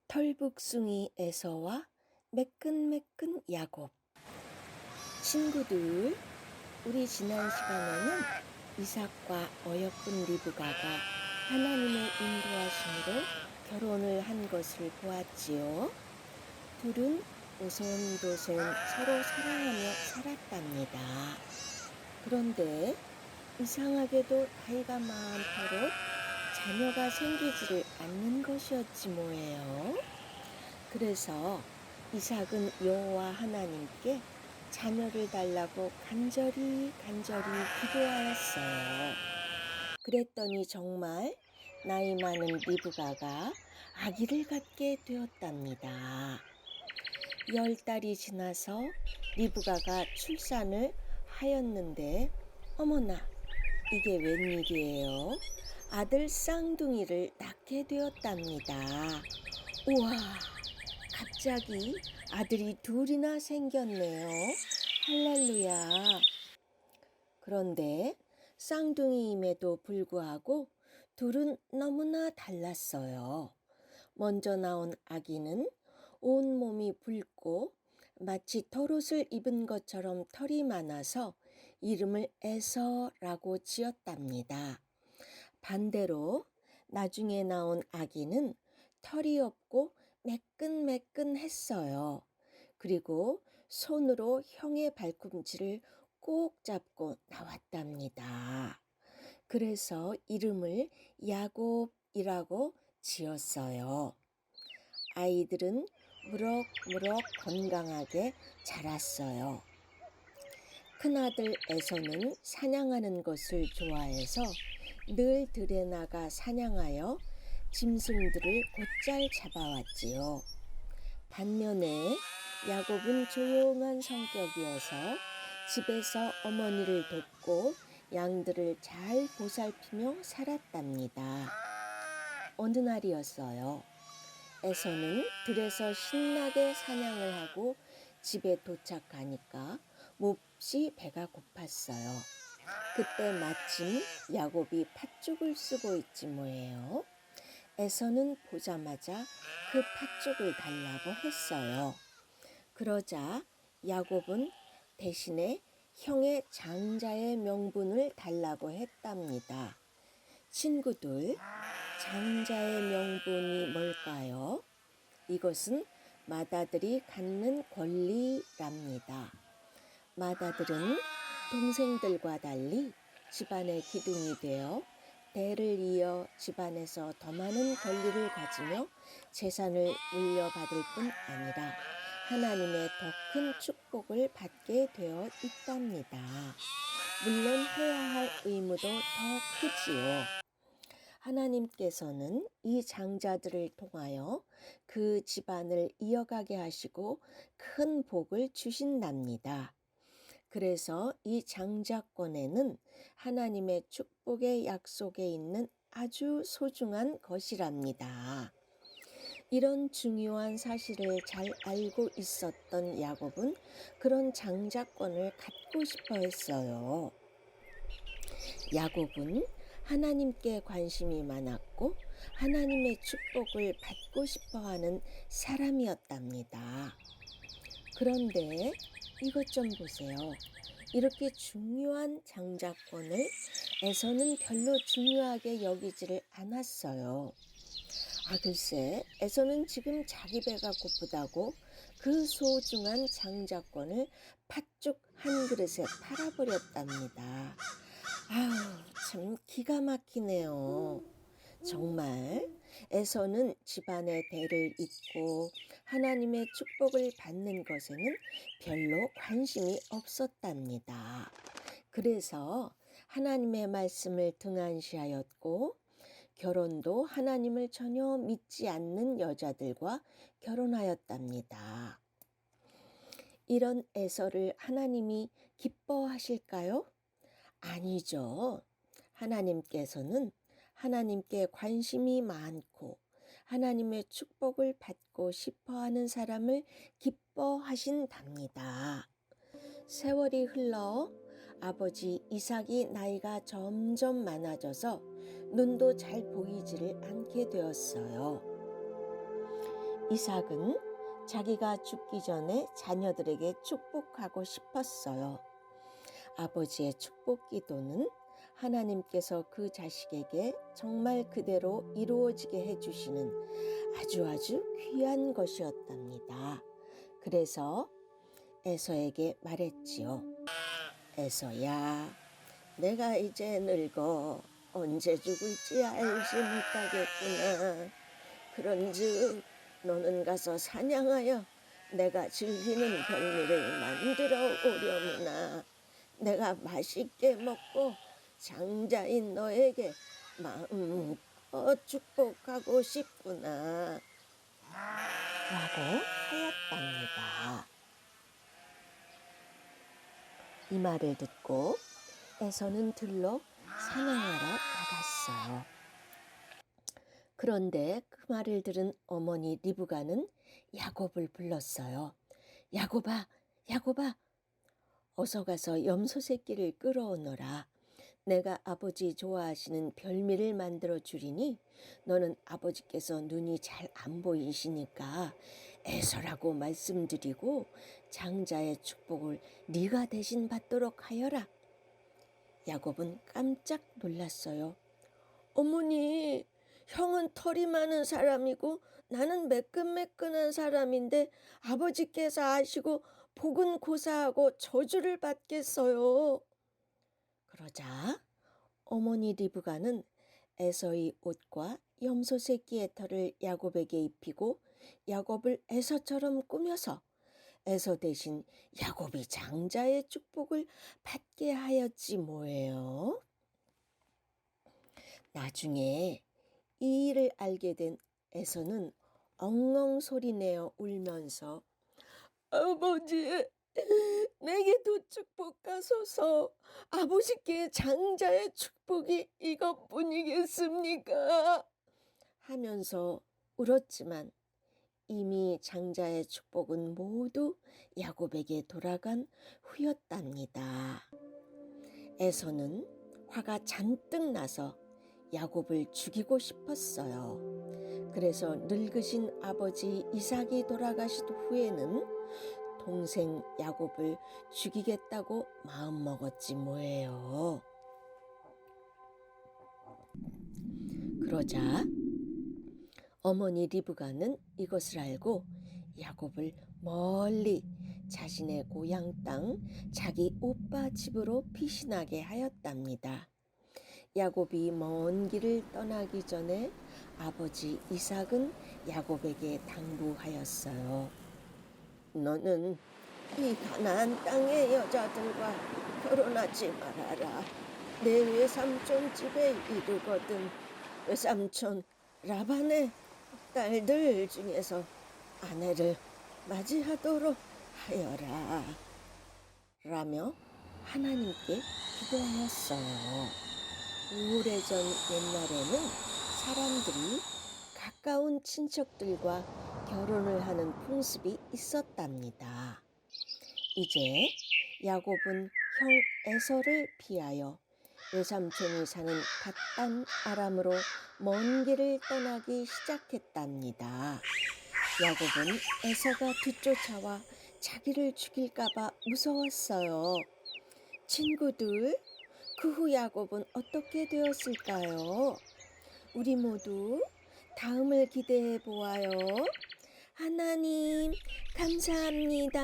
털북숭이 에서와 매끈매끈 야곱. 친구들, 우리 지난 시간에는 이삭과 어여쁜 리브가가 하나님의 인도하심으로 결혼을 한 것을 보았지요. 둘은 오손도손 서로 사랑하며 살았답니다. 그런데 이상하게도 나이가 많도록 자녀가 생기지를 않는 것이었지 뭐예요. 그래서 이삭은 여호와 하나님께 자녀를 달라고 간절히 기도하였어요. 그랬더니 정말 나이 많은 리브가가 아기를 갖게 되었답니다. 10달이 지나서 리브가가 출산을 하였는데 어머나, 이게 웬일이에요? 아들 쌍둥이를 낳게 되었답니다. 우와, 갑자기 아들이 둘이나 생겼네요. 할렐루야. 그런데 쌍둥이임에도 불구하고 둘은 너무나 달랐어요. 먼저 나온 아기는 온몸이 붉고 마치 털옷을 입은 것처럼 털이 많아서 이름을 에서라고 지었답니다. 반대로 나중에 나온 아기는 털이 없고 매끈매끈했어요. 그리고 손으로 형의 발꿈치를 꼭 잡고 나왔답니다. 그래서 이름을 야곱이라고 지었어요. 아이들은 무럭무럭 건강하게 자랐어요. 큰아들 에서는 사냥하는 것을 좋아해서 늘 들에 나가 사냥하여 짐승들을 곧잘 잡아왔지요. 반면에 야곱은 조용한 성격이어서 집에서 어머니를 돕고 양들을 잘 보살피며 살았답니다. 어느 날이었어요. 에서는 들에서 신나게 사냥을 하고 집에 도착하니까 몹시 배가 고팠어요. 그때 마침 야곱이 팥죽을 쓰고 있지 뭐예요. 에서는 보자마자 그 팥죽을 달라고 했어요. 그러자 야곱은 대신에 형의 장자의 명분을 달라고 했답니다. 친구들, 장자의 명분이 뭘까요? 이것은 맏아들이 갖는 권리랍니다. 맏아들은 동생들과 달리 집안의 기둥이 되어 대를 이어 집안에서 더 많은 권리를 가지며 재산을 물려받을 뿐 아니라 하나님의 더 큰 축복을 받게 되어 있답니다. 물론 해야 할 의무도 더 크지요. 하나님께서는 이 장자들을 통하여 그 집안을 이어가게 하시고 큰 복을 주신답니다. 그래서 이 장자권에는 하나님의 축복의 약속에 있는 아주 소중한 것이랍니다. 이런 중요한 사실을 잘 알고 있었던 야곱은 그런 장자권을 갖고 싶어 했어요. 야곱은 하나님께 관심이 많았고 하나님의 축복을 받고 싶어 하는 사람이었답니다. 그런데 이것 좀 보세요. 이렇게 중요한 장자권을 에서는 별로 중요하게 여기지를 않았어요. 글쎄, 에서는 지금 자기 배가 고프다고 그 소중한 장자권을 팥죽 한 그릇에 팔아버렸답니다. 참 기가 막히네요. 정말 에서는 집안의 대를 잇고 하나님의 축복을 받는 것에는 별로 관심이 없었답니다. 그래서 하나님의 말씀을 등한시하였고 결혼도 하나님을 전혀 믿지 않는 여자들과 결혼하였답니다. 이런 에서를 하나님이 기뻐하실까요? 아니죠. 하나님께서는 하나님께 관심이 많고 하나님의 축복을 받고 싶어하는 사람을 기뻐하신답니다. 세월이 흘러 아버지 이삭이 나이가 점점 많아져서 눈도 잘 보이지를 않게 되었어요. 이삭은 자기가 죽기 전에 자녀들에게 축복하고 싶었어요. 아버지의 축복 기도는 하나님께서 그 자식에게 정말 그대로 이루어지게 해주시는 아주 귀한 것이었답니다. 그래서 에서에게 말했지요. 에서야, 내가 이제 늙어 언제 죽을지 알지 못하겠구나. 그런즉 너는 가서 사냥하여 내가 즐기는 별미를 만들어 오려무나. 내가 맛있게 먹고 장자인 너에게 마음껏 축복하고 싶구나 라고 하였답니다. 이 말을 듣고 에서는 들러 사냥하러 나갔어요. 그런데 그 말을 들은 어머니 리브가는 야곱을 불렀어요. 야곱아, 야곱아, 어서 가서 염소 새끼를 끌어오너라. 내가 아버지 좋아하시는 별미를 만들어 주리니 너는 아버지께서 눈이 잘 안 보이시니까 에서라고 말씀드리고 장자의 축복을 네가 대신 받도록 하여라. 야곱은 깜짝 놀랐어요. 어머니, 형은 털이 많은 사람이고 나는 매끈매끈한 사람인데 아버지께서 아시고 복은 고사하고 저주를 받겠어요. 그러자 어머니 리브가는 에서의 옷과 염소 새끼의 털을 야곱에게 입히고 야곱을 에서처럼 꾸며서 에서 대신 야곱이 장자의 축복을 받게 하였지 뭐예요. 나중에 이 일을 알게 된 에서는 엉엉 소리내어 울면서 아버지, 내게도 축복하소서. 아버지께 장자의 축복이 이것뿐이겠습니까? 하면서 울었지만 이미 장자의 축복은 모두 야곱에게 돌아간 후였답니다. 에서는 화가 잔뜩 나서 야곱을 죽이고 싶었어요. 그래서 늙으신 아버지 이삭이 돌아가신 후에는 동생 야곱을 죽이겠다고 마음먹었지 뭐예요. 그러자 어머니 리브가는 이것을 알고 야곱을 멀리 자신의 고향 땅 자기 오빠 집으로 피신하게 하였답니다. 야곱이 먼 길을 떠나기 전에 아버지 이삭은 야곱에게 당부하였어요. 너는 이 가나안 땅의 여자들과 결혼하지 말아라. 내 외삼촌 집에 이르거든 외삼촌 라반의 딸들 중에서 아내를 맞이하도록 하여라 라며 하나님께 기도하였어요. 오래전 옛날에는 사람들이 가까운 친척들과 결혼을 하는 풍습이 있었답니다. 이제 야곱은 형 에서를 피하여 외삼촌이 사는 밧단 아람으로 먼 길을 떠나기 시작했답니다. 야곱은 에서가 뒤쫓아와 자기를 죽일까봐 무서웠어요. 친구들, 그 후 야곱은 어떻게 되었을까요? 우리 모두 다음을 기대해 보아요. 하나님, 감사합니다.